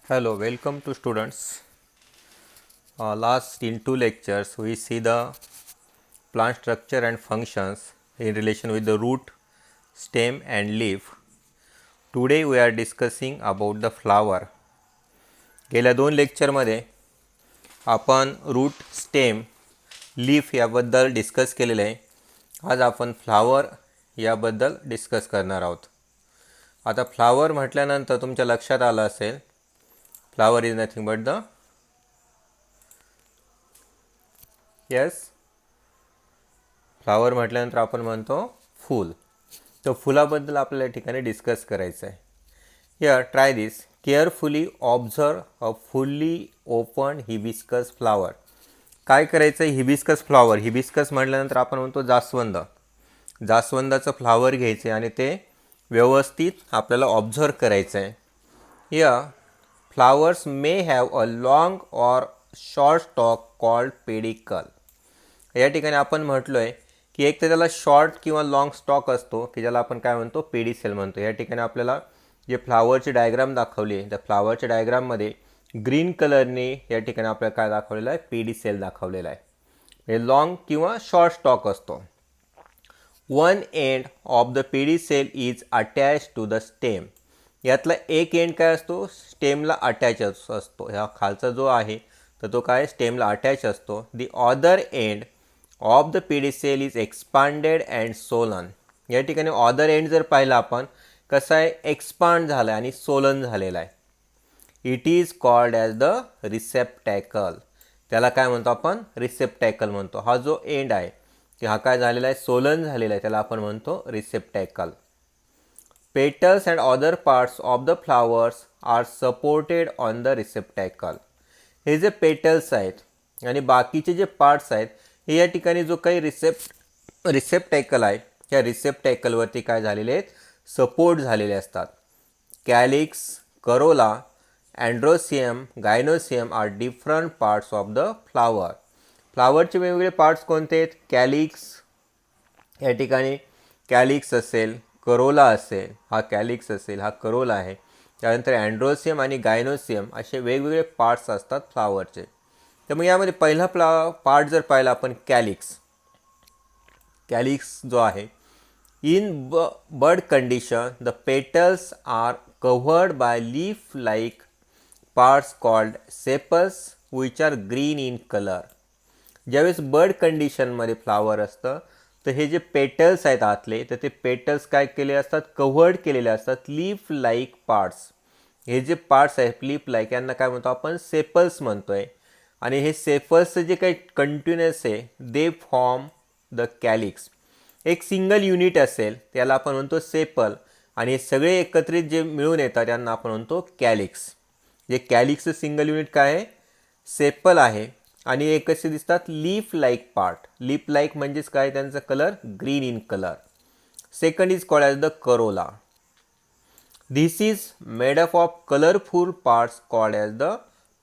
Hello, welcome to students. Last in two lectures, we see the plant structure and functions in relation with the root, stem and leaf. Today we are discussing about the flower. गेल्या दोन लेक्चरमध्ये आपण route, stem, leaf याबद्दल discuss केलेले आहे. आज आपण flower याबद्दल डिस्कस करणार आहोत. आता फ्लावर म्हटल्यानंतर तुमच्या लक्षात आलं असेल, flower is nothing but the flower म्हटल्यानंतर आपण म्हणतो फूल. तर फुलाबद्दल आपल्याला या ठिकाणी डिस्कस करायचं आहे. Here try this. Carefully observe a fully open hibiscus flower. काय करायचं आहे? Hibiscus flower. हिबिस्कस म्हटल्यानंतर आपण म्हणतो जास्वंद. जास्वंदाचं फ्लावर घ्यायचे आणि ते व्यवस्थित आपल्याला ऑब्झर्व करायचं आहे. Here flowers may have a long or short stock called pedicle. या ठिकाणी आपण म्हटलो आहे की एक तर त्याला शॉर्ट किंवा लॉंग स्टॉक असतो की ज्याला आपण काय म्हणतो? पेडिसेल म्हणतो. या ठिकाणी आपल्याला जे फ्लावरची डायग्राम दाखवली आहे त्या फ्लावरच्या डायग्राममध्ये ग्रीन कलरने या ठिकाणी आपल्याला काय दाखवलेलं आहे? पेडिसेल दाखवलेला आहे. हे लॉंग किंवा शॉर्ट स्टॉक असतो. One end of the pedicel is attach to the stem. यातला एक एंड काय असतो? स्टेमला अटॅच असतो. ह्या खालचा जो आहे तर तो काय? स्टेमला अटॅच असतो. The other end of the pedicel is expanded and swollen. या ठिकाणी ऑदर एंड जर पाहिला आपण कसं आहे? एक्सपांड झाला आहे आणि सोलन झालेला आहे. It is called as the receptacle. त्याला काय म्हणतो आपण? रिसेप्टॅकल म्हणतो. हा जो एंड आहे की हा काय झालेला आहे? सोलन झालेला आहे. त्याला आपण म्हणतो receptacle. Petals and other parts of the flowers are supported on the receptacle. हे जे पेटल्स आहेत आणि बाकीचे जे पार्ट्स आहेत हे या ठिकाणी जो काही रिसेप्टॅकल आहे त्या रिसेप्टॅकलवरती काय झालेले आहेत? सपोर्ट झालेले असतात. Calyx, corolla, androecium, gynoecium are different parts of the flower. फ्लावरचे वेगवेगळे पार्ट्स कोणते आहेत? कॅलिक्स, या ठिकाणी कॅलिक्स असेल, करोला असेल, हा कॅलिक्स असेल, हा करोला आहे. त्यानंतर अँड्रोसियम आणि गायनोसियम असे वेगवेगळे पार्ट्स असतात फ्लावरचे. तर मग यामध्ये पहिला पार्ट जर पाहिला आपण कॅलिक्स. कॅलिक्स जो आहे, in bud condition the petals are covered by leaf like parts called sepals which are green in colour. ज्यावेळेस बर्ड कंडिशनमध्ये फ्लावर असतं तर हे जे पेटल्स आहेत आतले तर ते पेटल्स काय केले असतात? कव्हर्ड केलेले असतात लीफ लाईक पार्ट्स. हे जे पार्ट्स आहेत लीफ लाईक यांना काय म्हणतो आपण? सेपल्स म्हणतोय. आणि हे सेपल्सचं जे काही कंटिन्युअस आहे दे फॉर्म द कॅलिक्स. एक सिंगल युनिट असेल त्याला आपण म्हणतो सेपल आणि हे सगळे एकत्रित जे मिळून येतात त्यांना आपण म्हणतो कॅलिक्स. जे कॅलिक्सचं सिंगल युनिट काय आहे? सेपल आहे. आणि हे कसे दिसतात? Leaf like part. Leaf like म्हणजेच काय? त्यांचा colour green in colour. Second is called as the Corolla. This is made up of colourful parts called as the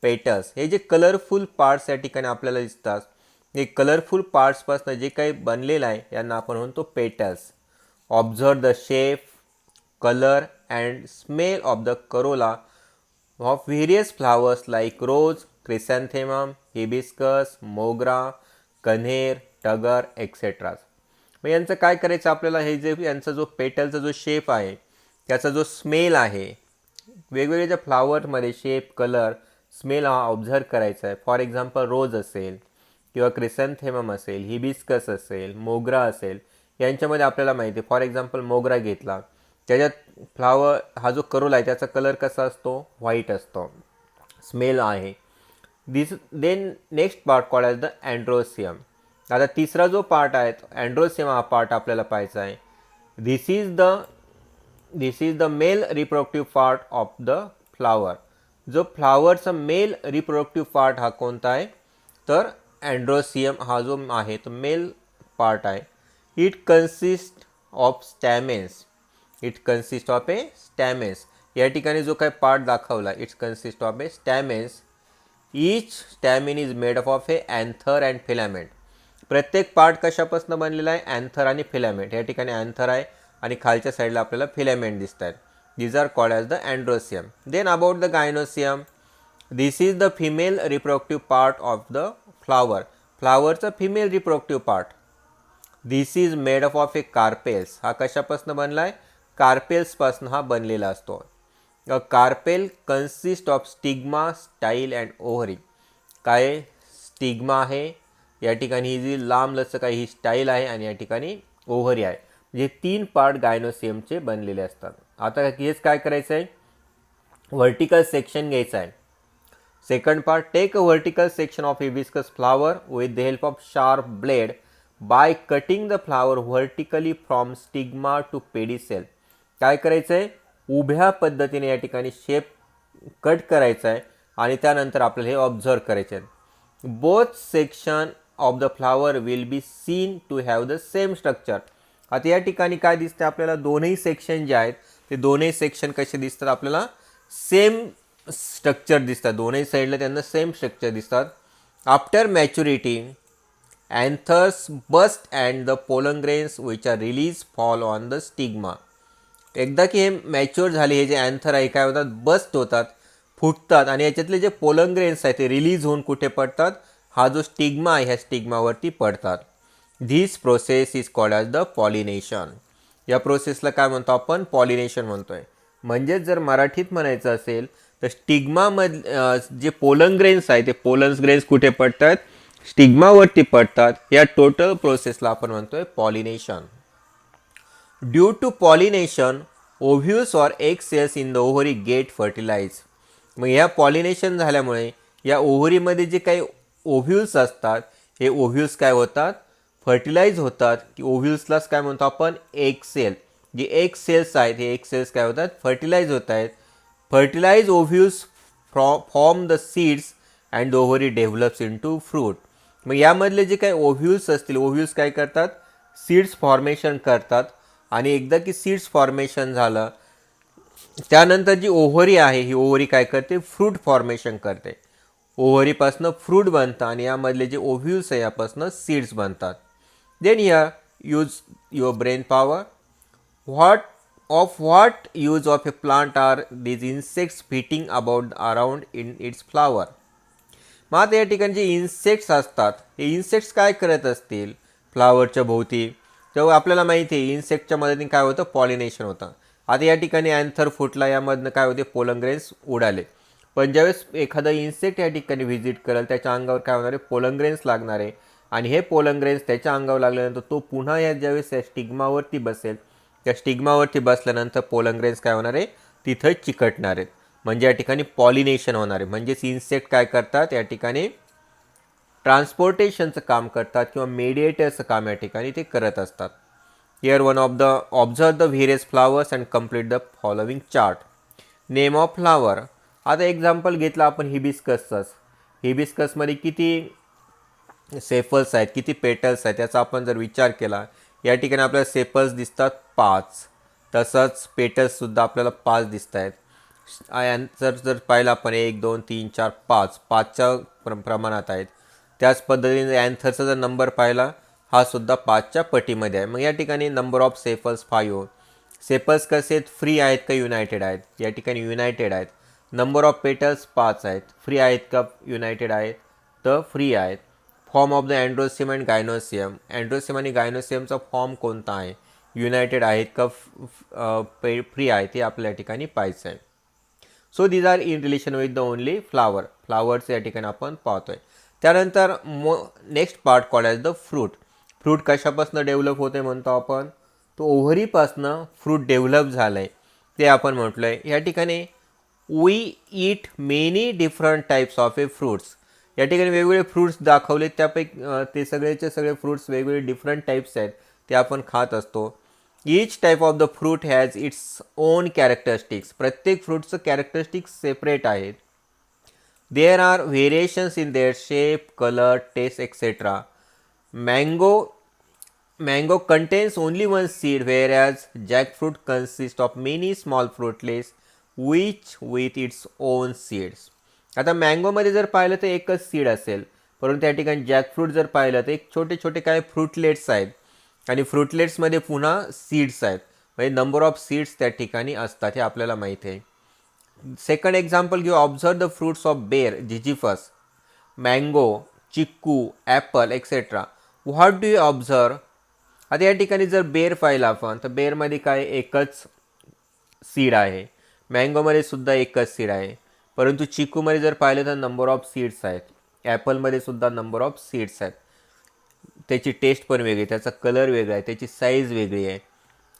petals. हे जे कलरफुल पार्ट्स या ठिकाणी आपल्याला दिसतात हे कलरफुल पार्ट्सपासून जे काही बनलेलं आहे यांना आपण म्हणतो petals. Observe the shape, colour and smell of the corolla of various flowers like rose, chrysanthemum, hibiscus, mogra, kanher, turgor etcetera. मग यांचं काय करायचं आपल्याला? हे जे यांचा जो पेटलचा जो शेप आहे त्याचा जो स्मेल आहे वेगवेगळ्या ज्या फ्लावरमध्ये शेप, कलर, स्मेल हा ऑब्झर्व करायचा आहे. फॉर एक्झाम्पल रोज असेल किंवा क्रिसॅन्थेमम असेल, हिबिस्कस असेल, मोगरा असेल, यांच्यामध्ये आपल्याला माहिती आहे. फॉर एक्झाम्पल मोगरा घेतला त्याच्यात फ्लावर हा जो करोला आहे त्याचा कलर कसा असतो? व्हाईट असतो. स्मेल आहे. Then next part called as the androecium. आता तिसरा जो पार्ट आहे अँड्रोसियम हा पार्ट आपल्याला पाहायचा आहे. This is the male reproductive part of the flower. जो फ्लावरचा मेल रिप्रोडक्टिव्ह पार्ट हा कोणता आहे? तर अँड्रोसियम हा जो आहे तो मेल पार्ट आहे. It consist of stamens. या ठिकाणी जो काही पार्ट दाखवला it's consist of a stamens. Each stamen is made up of a anther and filament. प्रत्येक पार्ट कशापासून बनलेला आहे? अँथर आणि फिलामेंट. या ठिकाणी अँथर आहे आणि खालच्या साईडला आपल्याला फिलामेंट दिसत आहेत. These are called as the androecium. Then about the gynoecium, this is the female reproductive part of the flower. Flowerचा female reproductive part. This is made up of a carpels. हा कशापासून बनलाय? कार्पेल्स पासून हा बनलेला असतो. A carpel consists of stigma, style and ovary. काय stigma आहे, या ठिकाणी ही जी लांब लचक आहे ही स्टाईल आहे आणि या ठिकाणी ओव्हरी आहे. म्हणजे 3 पार्ट गायनोसियमचे बनलेले असतात. आता हेच काय करायचं आहे, व्हर्टिकल सेक्शन घ्यायचं आहे. Second part, take a vertical section of hibiscus flower with the help of sharp blade by cutting the flower vertically from stigma to pedicel. काय करायचं आहे, उभ्या पद्धतीने या ठिकाणी शेप कट करायचा आहे आणि त्यानंतर आपल्याला हे ऑब्झर्व करायचे आहे. Both section of the flower will be seen to have the same structure. आता या ठिकाणी काय दिसतं आपल्याला, दोनही सेक्शन जे आहेत ते दोनही सेक्शन कसे दिसतात आपल्याला, सेम स्ट्रक्चर दिसतात. दोनही साईडला त्यांना सेम स्ट्रक्चर दिसतात. After maturity anthers burst and the pollen grains which are release fall on the stigma. एकदा की हे मॅच्युअर झाले, हे जे अँथर आहे काय होतात, बस्ट होतात, फुटतात आणि याच्यातले जे पोलन ग्रेन्स आहेत ते रिलीज होऊन कुठे पडतात, हा जो स्टिग्मा आहे ह्या स्टिग्मावरती पडतात. This process is called as the pollination. या प्रोसेसला काय म्हणतो आपण, पॉलिनेशन म्हणतोय. म्हणजे जर मराठीत म्हणायचं असेल तर स्टिग्मामध्ये जे पोलन ग्रेन्स आहे ते पोलन ग्रेन्स कुठे पडतात, स्टिग्मावरती पडतात. या टोटल प्रोसेसला आपण म्हणतोय pollination. Due to pollination ovules or egg cells in the ovary get fertilise. मग या पॉलिनेशन झाल्यामुळे या ओव्हरीमध्ये जे काही ओव्ह्यूल्स असतात हे ओव्ह्यूल्स काय होतात, फर्टिलाइज होतात. की ओव्ह्यूल्सलाच काय म्हणतो आपण, एग सेल. जे एग सेल्स आहेत हे एग सेल्स काय होतात, फर्टिलाइज होत आहेत. Fertilise ovules form the seeds and the ovary develops into fruit. मग यामधले जे काही ओव्ह्यूल्स असतील, ओव्ह्यूल्स काय करतात, सीड्स फॉर्मेशन करतात आणि एकदा की सीड्स फॉर्मेशन झालं त्यानंतर जी ओव्हरी आहे ही ओव्हरी काय करते, फ्रूट फॉर्मेशन करते. ओव्हरीपासनं फ्रूट बनतं आणि यामधले जे ओव्ह्यूल्स आहे यापासनं सीड्स बनतात. Then here use your brain power. What use of a plant are these insects flitting about around in its flower. मग आता या ठिकाणी जे इन्सेक्ट्स असतात हे इन्सेक्ट्स काय करत असतील फ्लावरच्या भोवती, तेव्हा आपल्याला माहिती आहे इन्सेक्टच्या मदतीने काय होतं, पॉलिनेशन होतं. आता या ठिकाणी अँथर फुटला, यामधनं काय होते, पोलन ग्रेन्स उडाले. पण ज्यावेळेस एखादा इन्सेक्ट या ठिकाणी व्हिजिट करेल त्याच्या अंगावर काय होणार आहे, पोलन ग्रेन्स लागणार आहे आणि हे पोलन ग्रेन्स त्याच्या अंगावर लागल्यानंतर तो पुन्हा या ज्यावेळेस या स्टिग्मावरती बसेल, त्या स्टिग्मावरती बसल्यानंतर पोलन ग्रेन्स काय होणार आहे, तिथं चिकटणार आहेत. म्हणजे या ठिकाणी पॉलिनेशन होणार आहे. म्हणजेच इन्सेक्ट काय करतात, या ठिकाणी ट्रान्सपोर्टेशनचं काम करतात किंवा मेडिएटरचं काम या ठिकाणी ते करत असतात. Here one of the observe the various flowers and complete the following chart. Name of flower. आता एक्झाम्पल घेतलं आपण हिबिस्कसचंच. हिबिस्कसमध्ये किती सेपल्स आहेत, किती पेटल्स आहेत याचा आपण जर विचार केला, या ठिकाणी आपल्याला सेपल्स दिसतात 5, तसंच पेटल्ससुद्धा आपल्याला 5 दिसत आहेत. जर पाहिलं आपण 1 2 3 4 5 5च्या प्रमाणात आहेत. त्याच पद्धतीने अँथरचा जर नंबर पाहिला हा सुद्धा 5च्या पटीमध्ये आहे. मग या ठिकाणी नंबर ऑफ सेपल्स 5. सेपल्स कसे आहेत, फ्री आहेत का युनायटेड आहेत, या ठिकाणी युनायटेड आहेत. नंबर ऑफ पेटल्स 5 आहेत, फ्री आहेत का युनायटेड आहेत, तर फ्री आहेत. Form of the androecium and gynoecium. Androecium आणि गायनोसियमचा फॉर्म कोणता आहे, युनायटेड आहेत का फ्री आहेत, हे आपल्या ठिकाणी पाहायचं आहे. So these are in relation with the only flower. Flowers या ठिकाणी आपण पाहतोय. त्यानंतर next part called as the fruit. Fruit कशापासून डेव्हलप होते म्हणतो आपण, तो ओव्हरीपासनं फ्रूट डेव्हलप झालं आहे ते आपण म्हटलं आहे. या ठिकाणी we eat many different types of a fruits. या ठिकाणी वेगवेगळे फ्रूट्स दाखवले, त्यापैकी ते सगळेचे सगळे फ्रूट्स वेगवेगळे डिफरंट टाईप्स आहेत ते आपण खात असतो. Each type of the fruit has its own characteristics. प्रत्येक फ्रूटचं कॅरेक्टरिस्टिक्स सेपरेट आहेत. There are variations in their shape, colour, taste etcetera. Mango contains only one seed, whereas jackfruit consists of many small fruitlets which with its own seeds. आता मँगोमध्ये जर पाहिलं तर एकच seed असेल, परंतु त्या ठिकाणी जॅकफ्रूट जर पाहिलं तर एक छोटे छोटे काय फ्रुटलेट्स आहेत आणि फ्रुटलेट्समध्ये पुन्हा सीड्स आहेत. म्हणजे नंबर ऑफ सीड्स त्या ठिकाणी असतात हे आपल्याला माहीत आहे. सेकंड एक्झाम्पल घेऊ. Observe the fruits of ber, ziziphus, mango, chikoo, apple etcetera. What do you observe. आता या ठिकाणी जर बेर पाहिलं आपण तर बेरमध्ये काय एकच सीड आहे. मँगोमध्ये सुद्धा एकच सीड आहे. परंतु चिक्कूमध्ये जर पाहिलं तर नंबर ऑफ सीड्स आहेत. ॲपलमध्ये सुद्धा नंबर ऑफ सीड्स आहेत. त्याची टेस्ट पण वेगळी, त्याचा कलर वेगळा आहे, त्याची साईज वेगळी आहे.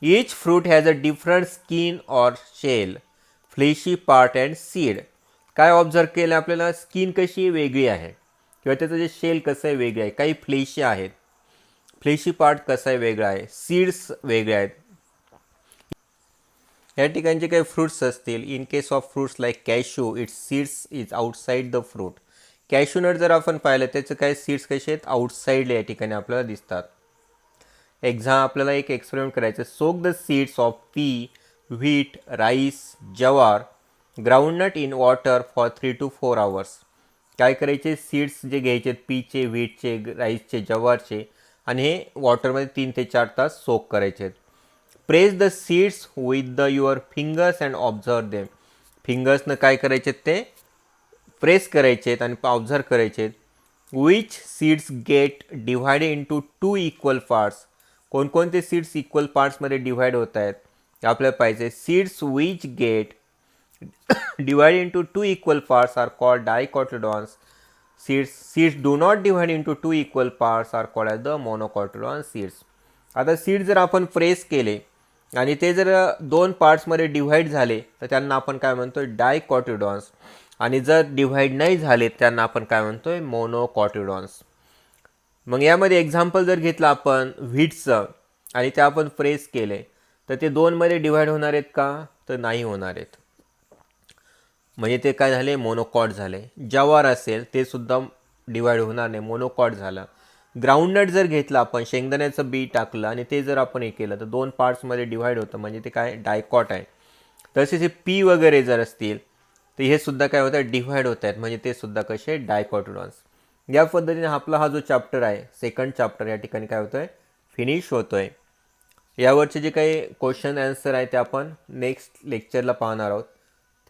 Each fruit has a different skin or shell, fleshy part and seed. काय ऑब्झर्व केलं आपल्याला, स्किन कशी वेगळी आहे किंवा त्याचं जे शेल कसं आहे वेगळं आहे. काही फ्लेशी आहेत, फ्लेशी पार्ट कसा आहे वेगळा आहे, सीड्स वेगळे आहेत. या ठिकाणचे काही फ्रूट्स असतील. In case of fruits like cashew, its seeds is outside the fruit. Cashew nut जर आपण पाहिलं त्याचं काय सीड्स कसे आहेत, आउटसाईडला या ठिकाणी आपल्याला दिसतात. आपल्याला एक एक्सपेरिमेंट करायचं. Soak the seeds of pea, wheat, rice, jowar, groundnut in water for 3 to 4 hours. काय करायचे, सीड्स जे घ्यायचे पीचे, व्हीटचे, राईसचे, जवारचे आणि हे वॉटरमध्ये 3 ते 4 तास सोक करायचे. Press the seeds with the your fingers and observe them. फिंगर्सनं काय करायचे ते प्रेस करायचे आणि ऑब्झर्व करायचे. Which seeds get divided into 2 equal parts. कोणकोणते सीड्स इक्वल पार्ट्समध्ये डिव्हाइड होत आहेत आपल्याला पाहिजे. Seeds which get divided into 2 equal parts are called dicotyledons. Seeds do not divide into 2 equal parts are called as the monocotyledon seeds. आता seed जर आपण प्रेस केले आणि ते जर 2 पार्ट्समध्ये डिव्हाइड झाले तर त्यांना आपण काय म्हणतोय, डायकॉटिलॉन्स. आणि जर डिव्हाइड नाही झाले त्यांना आपण काय म्हणतोय, मोनोकॉटिलॉन्स. मग यामध्ये एक्झाम्पल जर घेतलं आपण व्हीटचं आणि ते आपण प्रेस केले तर ते 2 मध्ये डिव्हाइड होणार आहेत का, तर नाही होणार आहेत. म्हणजे ते काय झाले, मोनोकॉट झाले. जवार असेल ते सुद्धा डिवाइड होणार नाही, मोनोकॉट झालं. ग्राउंडनट जर घेतलं आपण, शेंगदाण्याचं बी टाकलं आणि ते जर आपण हे केलं तर 2 पार्ट्समध्ये डिव्हाइड होतं, म्हणजे ते काय डायकॉट आहे. तसेच हे पी वगैरे जर असतील तर हे सुद्धा काय होतं, डिव्हाइड होत आहेत, म्हणजे ते सुद्धा कसे डायकॉटिलॉन्स. या पद्धतीने आपला हा जो चॅप्टर आहे, सेकंड चॅप्टर या ठिकाणी काय होतोय, फिनिश होतोय. यावरचे जे काही क्वेश्चन आन्सर आहे ते आपण नेक्स्ट लेक्चरला पाहणार आहोत.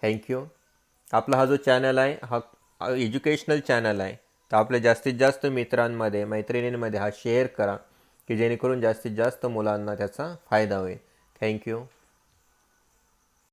थँक्यू. आपला हा जो चॅनल आहे हा एज्युकेशनल चॅनल आहे, तर आपल्या जास्तीत जास्त मित्रांमध्ये, मैत्रिणींमध्ये हा शेअर करा की जेणेकरून जास्तीत जास्त मुलांना त्याचा फायदा होईल. थँक्यू.